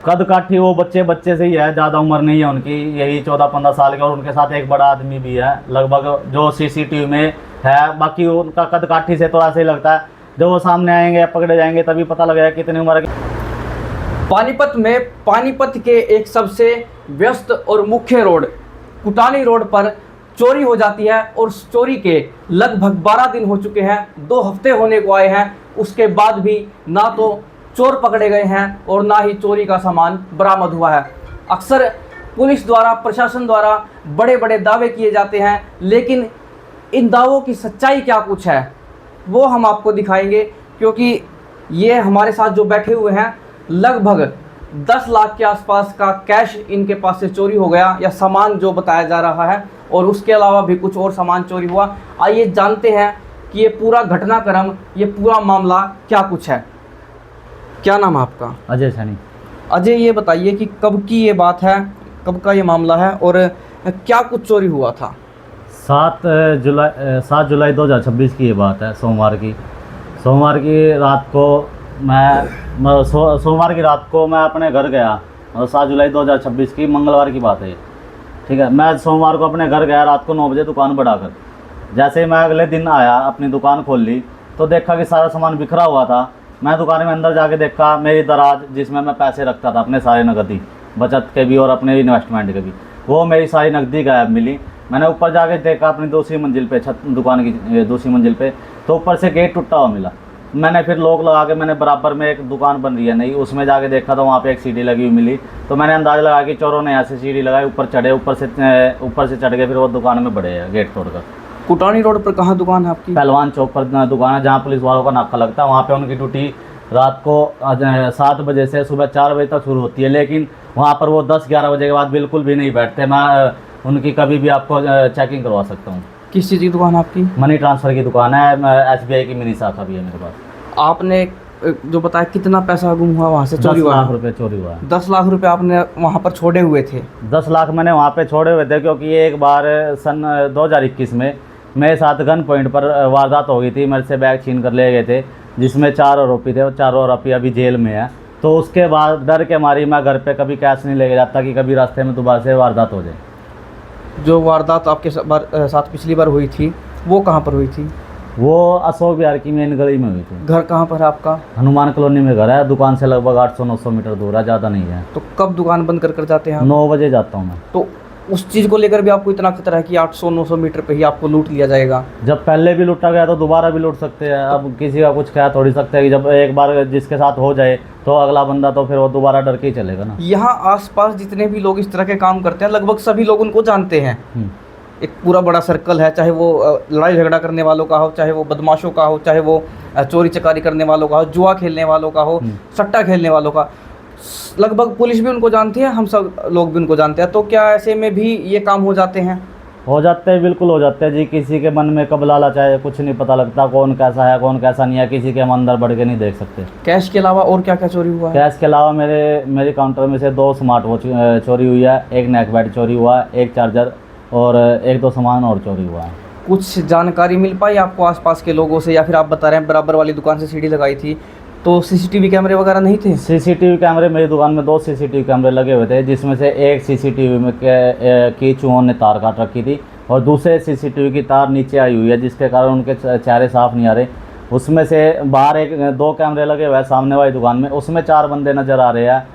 कद काठी वो बच्चे बच्चे से ही है, ज़्यादा उम्र नहीं है उनकी, यही 14-15 साल के, और उनके साथ एक बड़ा आदमी भी है लगभग जो सीसीटीवी में है। बाकी उनका कद काठी से तो ऐसे ही लगता है, जब वो सामने आएंगे पकड़े जाएंगे तभी पता लगेगा कितनी उम्र के। पानीपत में पानीपत के एक सबसे व्यस्त और मुख्य रोड कुटानी रोड पर चोरी हो जाती है, और उस चोरी के लगभग 12 दिन हो चुके हैं, 2 हफ्ते होने को आए हैं। उसके बाद भी ना तो चोर पकड़े गए हैं और ना ही चोरी का सामान बरामद हुआ है। अक्सर पुलिस द्वारा, प्रशासन द्वारा बड़े बड़े दावे किए जाते हैं, लेकिन इन दावों की सच्चाई क्या कुछ है वो हम आपको दिखाएंगे, क्योंकि ये हमारे साथ जो बैठे हुए हैं लगभग 10 लाख के आसपास का कैश इनके पास से चोरी हो गया, या सामान जो बताया जा रहा है, और उसके अलावा भी कुछ और सामान चोरी हुआ। आइए जानते हैं कि ये पूरा घटनाक्रम, ये पूरा मामला क्या कुछ है। क्या नाम है आपका? अजय सैनी। अजय, ये बताइए कि कब की ये बात है, कब का ये मामला है, और क्या कुछ चोरी हुआ था? 7 जुलाई 2026 की ये बात है। सोमवार की रात को सोमवार की रात को मैं अपने घर गया, और 7 जुलाई 2026 की मंगलवार की बात है, ठीक है। मैं सोमवार को अपने घर गया रात को 9 बजे दुकान बढ़ाकर। जैसे ही मैं अगले दिन आया, अपनी दुकान खोल ली तो देखा कि सारा सामान बिखरा हुआ था। मैं दुकान में अंदर जाके देखा, मेरी दराज जिसमें मैं पैसे रखता था अपने सारे नकदी, बचत के भी और अपने इन्वेस्टमेंट के भी, वो मेरी सारी नकदी गायब मिली। मैंने ऊपर जाके देखा अपनी दूसरी मंजिल पे, छत दुकान की दूसरी मंजिल पे, तो ऊपर से गेट टूटा हुआ मिला। मैंने फिर लॉक लगा के, मैंने बराबर में एक दुकान बन रही है नई, उसमें जाके देखा तो वहाँ पे एक सीढ़ी लगी हुई मिली। तो मैंने अंदाज़ा लगा कि चोरों ने ऐसे सीढ़ी लगाई, ऊपर चढ़े, ऊपर से चढ़ गए, फिर वो दुकान में बढ़े हैं गेट तोड़कर। कुटानी रोड पर कहाँ दुकान है आपकी? पहलवान चौक पर दुकान है, जहाँ पुलिस वालों का नाका लगता है। वहाँ पे उनकी ड्यूटी रात को 7 बजे से सुबह 4 बजे तक शुरू होती है, लेकिन वहाँ पर वो 10-11 बजे के बाद बिल्कुल भी नहीं बैठते। मैं उनकी कभी भी आपको चेकिंग करवा सकता हूँ। किस चीज़ की दुकान है आपकी? मनी ट्रांसफ़र की दुकान है, SBI की मिनी शाखा भी है मेरे पास। आपने जो बताया कितना पैसा गुम हुआ, वहाँ से चोरी हुआ? 10 लाख रुपये चोरी हुआ है। 10 लाख रुपए आपने वहाँ पर छोड़े हुए थे? 10 लाख मैंने वहाँ पे छोड़े हुए थे, क्योंकि एक बार सन 2021 में मेरे साथ गन पॉइंट पर वारदात हो गई थी। मेरे से बैग छीन कर ले गए थे, जिसमें 4 आरोपी थे, और 4 आरोपी अभी जेल में है। तो उसके बाद डर के मारी मैं घर पे कभी कैश नहीं लेके जाता कि कभी रास्ते में दोबारा से वारदात हो जाए। जो वारदात आपके साथ पिछली बार हुई थी वो कहाँ पर हुई थी? वो अशोक विहार की मेन गली में हुई थी। घर कहाँ पर है आपका? हनुमान कॉलोनी में घर है, दुकान से लगभग 800-900 मीटर दूर है, ज़्यादा नहीं है। तो कब दुकान बंद कर जाते हैं? 9 बजे जाता हूँ मैं। तो उस चीज़ को लेकर भी आपको इतना खतरा है कि 800-900 मीटर पे ही आपको लूट लिया जाएगा? जब पहले भी लूटा गया तो दोबारा भी लूट सकते हैं। अब किसी का कुछ कह थोड़ी सकते हैं कि जब एक बार जिसके साथ हो जाए तो अगला बंदा तो फिर वो दोबारा डर के ही चलेगा ना। यहाँ आसपास जितने भी लोग इस तरह के काम करते हैं लगभग सभी लोग उनको जानते हैं। एक पूरा बड़ा सर्कल है, चाहे वो लड़ाई झगड़ा करने वालों का हो, चाहे वो बदमाशों का हो, चाहे वो चोरी चकारी करने वालों का हो, जुआ खेलने वालों का हो, सट्टा खेलने वालों का, लगभग पुलिस भी उनको जानती है, हम सब लोग भी उनको जानते हैं। तो क्या ऐसे में भी ये काम हो जाते हैं? हो जाते हैं, बिल्कुल हो जाते हैं जी। किसी के मन में कब लालच आए कुछ नहीं पता लगता, कौन कैसा है कौन कैसा नहीं है, किसी के हम अंदर बढ़ के नहीं देख सकते। कैश के अलावा और क्या क्या चोरी हुआ है? कैश के अलावा मेरे काउंटर में से 2 स्मार्ट वॉच चोरी हुई है, एक नेक बैंड चोरी हुआ है, एक चार्जर, और 1-2 सामान और चोरी हुआ है। कुछ जानकारी मिल पाई आपको आसपास के लोगों से, या फिर आप बता रहे हैं बराबर वाली दुकान से सीढ़ी लगाई थी, तो सीसीटीवी कैमरे वगैरह नहीं थे? सीसीटीवी कैमरे मेरी दुकान में 2 सीसीटीवी कैमरे लगे हुए थे, जिसमें से एक सीसीटीवी में की चूहों ने तार काट रखी थी, और दूसरे सीसीटीवी की तार नीचे आई हुई है, जिसके कारण उनके चेहरे साफ नहीं आ रहे। उसमें से बाहर 2 कैमरे लगे हुए हैं सामने वाली दुकान में, उसमें 4 बंदे नज़र आ रहे हैं,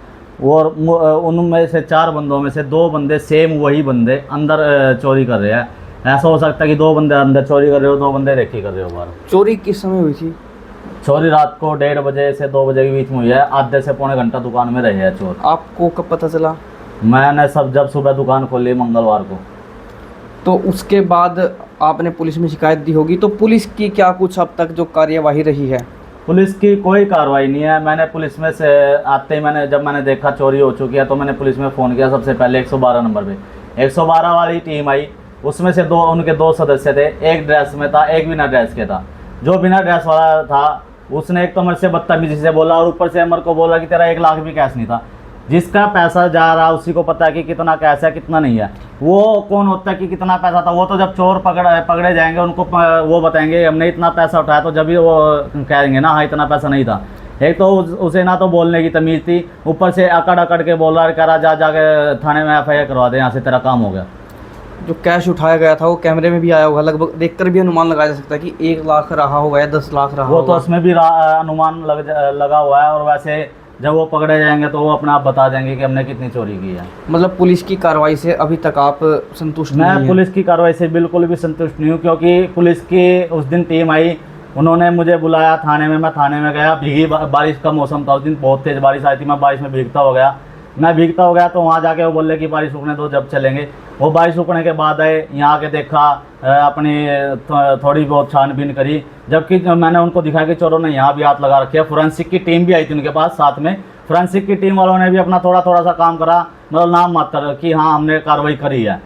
और उनमें से 4 बंदों में से 2 बंदे सेम वही बंदे अंदर चोरी कर रहे हैं। ऐसा हो सकता है कि 2 बंदे अंदर चोरी कर रहे हो, 2 बंदे रेखी कर रहे हो बाहर। चोरी किस समय हुई थी? चोरी रात को 1:30 बजे से 2 बजे के बीच में हुई है। आधे से पौने घंटा दुकान में रहे हैं चोर। आपको कब पता चला? मैंने जब सुबह दुकान खोली मंगलवार को। तो उसके बाद आपने पुलिस में शिकायत दी होगी, तो पुलिस की क्या कुछ अब तक जो कार्यवाही रही है? पुलिस की कोई कार्रवाई नहीं है। मैंने पुलिस में से आते ही जब मैंने देखा चोरी हो चुकी है तो मैंने पुलिस में फ़ोन किया। सबसे पहले 112 नंबर पे 112 वाली टीम आई, उसमें से उनके 2 सदस्य थे, एक ड्रेस में था, एक बिना ड्रेस के था। जो बिना ड्रेस वाला था उसने एक तो मेरे से बदतमीजी से बोला, और ऊपर से मेरे को बोला कि तेरा 1 लाख भी कैश नहीं था। जिसका पैसा जा रहा उसी को पता है कि कितना कैश है कितना नहीं है। वो कौन होता है कि कितना पैसा था? वो तो जब चोर पकड़े जाएंगे उनको वो बताएंगे हमने इतना पैसा उठाया, तो जब भी वो कहेंगे ना हाँ इतना पैसा नहीं था। एक तो उसे ना तो बोलने की तमीज़ थी, ऊपर से अकड़ अकड़ के बोल रहा है, कह रहा जा जाके थाने में FIR करवा दे, यहाँ से तेरा काम हो गया। जो कैश उठाया गया था वो कैमरे में भी आया होगा, लगभग देखकर भी अनुमान लगाया जा सकता है कि 1 लाख रहा होगा या 10 लाख रहा वो होगा। तो उसमें भी अनुमान लगा हुआ है, और वैसे जब वो पकड़े जाएंगे तो वो अपने आप बता देंगे कि हमने कितनी चोरी की है। मतलब पुलिस की कार्रवाई से अभी तक आप संतुष्ट नहीं मैं हैं? पुलिस की कार्रवाई से बिल्कुल भी संतुष्ट नहीं हूँ, क्योंकि पुलिस की उस दिन टीम आई, उन्होंने मुझे बुलाया थाने में, मैं थाने में गया, भीगी बारिश का मौसम था उस दिन, बहुत तेज़ बारिश आई थी, मैं बारिश में भीगता हो गया, तो वहाँ जाके वो बोले कि बारिश रुकने दो, जब चलेंगे। वो बारिश रुकने के बाद आए, यहाँ के देखा, अपनी थोड़ी बहुत छानबीन करी, जबकि मैंने उनको दिखाया कि चोरों ने यहाँ भी हाथ लगा रखे। फोरेंसिक की टीम भी आई थी उनके पास साथ में, फोरेंसिक की टीम वालों ने भी अपना थोड़ा थोड़ा सा काम करा, मतलब नाम मात्र कि हाँ हमने कार्रवाई करी है।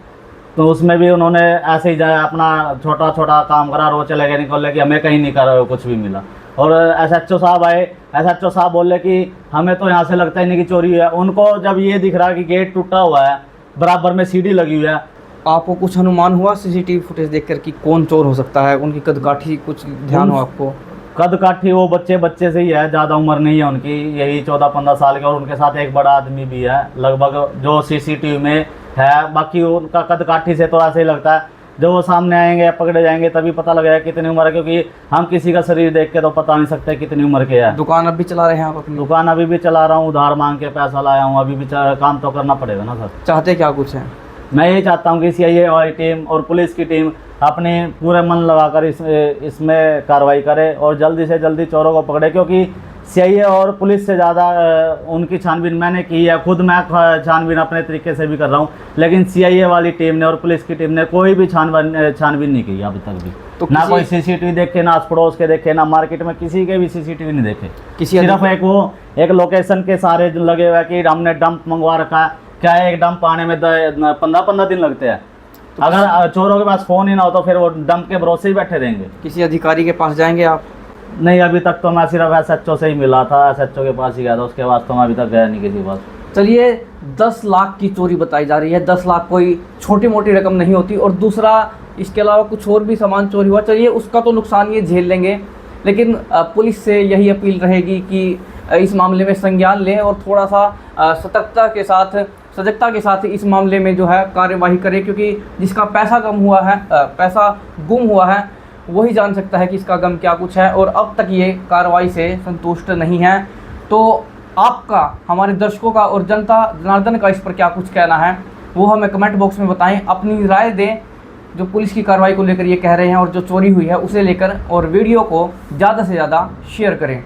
तो उसमें भी उन्होंने ऐसे ही जाए अपना छोटा छोटा काम करा, रो चले गए, निकल कि हमें कहीं नहीं करा कुछ भी मिला। और SHO साहब आए, SHO साहब बोले कि हमें तो यहाँ से लगता ही नहीं कि चोरी है। उनको जब ये दिख रहा कि गेट टूटा हुआ है, बराबर में सीढ़ी लगी हुई है। आपको कुछ अनुमान हुआ CCTV फुटेज देखकर कि कौन चोर हो सकता है? उनकी कदकाठी कुछ ध्यान हो आपको? कद काठी वो बच्चे से ही है, ज़्यादा उम्र नहीं है उनकी, यही 14-15 साल के, और उनके साथ एक बड़ा आदमी भी है लगभग जो CCTV में है। बाकी उनका कद काठी से तो ऐसे ही लगता है, जब वो सामने आएंगे पकड़े जाएंगे तभी पता लगेगा कितनी उम्र है, क्योंकि हम किसी का शरीर देख के तो पता नहीं सकते कितनी उम्र के है। दुकान अभी चला रहे हैं आप अपनी? दुकान अभी भी चला रहा हूँ, उधार मांग के पैसा लाया हूँ, अभी भी काम तो करना पड़ेगा ना सर। चाहते क्या कुछ है? मैं यही चाहता हूँ कि CIA वाली टीम और पुलिस की टीम अपने पूरे मन लगाकर इसमें कार्रवाई करे और जल्दी से जल्दी चोरों को पकड़े, क्योंकि CIA और पुलिस से ज़्यादा उनकी छानबीन मैंने की है, खुद मैं छानबीन अपने तरीके से भी कर रहा हूँ, लेकिन CIA वाली टीम ने और पुलिस की टीम ने कोई भी छानबीन नहीं की अभी तक भी। तो ना कोई CCTV देखे, ना आस पड़ोस के देखे, ना मार्केट में किसी के भी CCTV नहीं देखे। किसी सिर्फ एक लोकेशन के सारे लगे हुए कि हमने डंप मंगवा रखा है। क्या है, एक डंप आने में 15 दिन लगते हैं। अगर चोरों के पास फ़ोन ही ना हो तो फिर वो डंप के भरोसे ही बैठे रहेंगे। किसी अधिकारी के पास जाएंगे आप? नहीं, अभी तक तो मैं सिर्फ SHO से ही मिला था, SHO के पास ही गया था, उसके बाद तो मैं अभी तक गया नहीं किसी पास। चलिए, 10 लाख की चोरी बताई जा रही है। 10 लाख कोई छोटी मोटी रकम नहीं होती, और दूसरा इसके अलावा कुछ और भी सामान चोरी हुआ, चलिए उसका तो नुकसान ये झेल लेंगे, लेकिन पुलिस से यही अपील रहेगी कि इस मामले में संज्ञान लें और थोड़ा सा सजगता के साथ इस मामले में जो है कार्यवाही करें, क्योंकि जिसका पैसा पैसा गुम हुआ है वही जान सकता है कि इसका गम क्या कुछ है, और अब तक ये कार्रवाई से संतुष्ट नहीं है। तो आपका, हमारे दर्शकों का और जनता जनार्दन का इस पर क्या कुछ कहना है वो हमें कमेंट बॉक्स में बताएं, अपनी राय दें, जो पुलिस की कार्रवाई को लेकर ये कह रहे हैं और जो चोरी हुई है उसे लेकर, और वीडियो को ज़्यादा से ज़्यादा शेयर करें।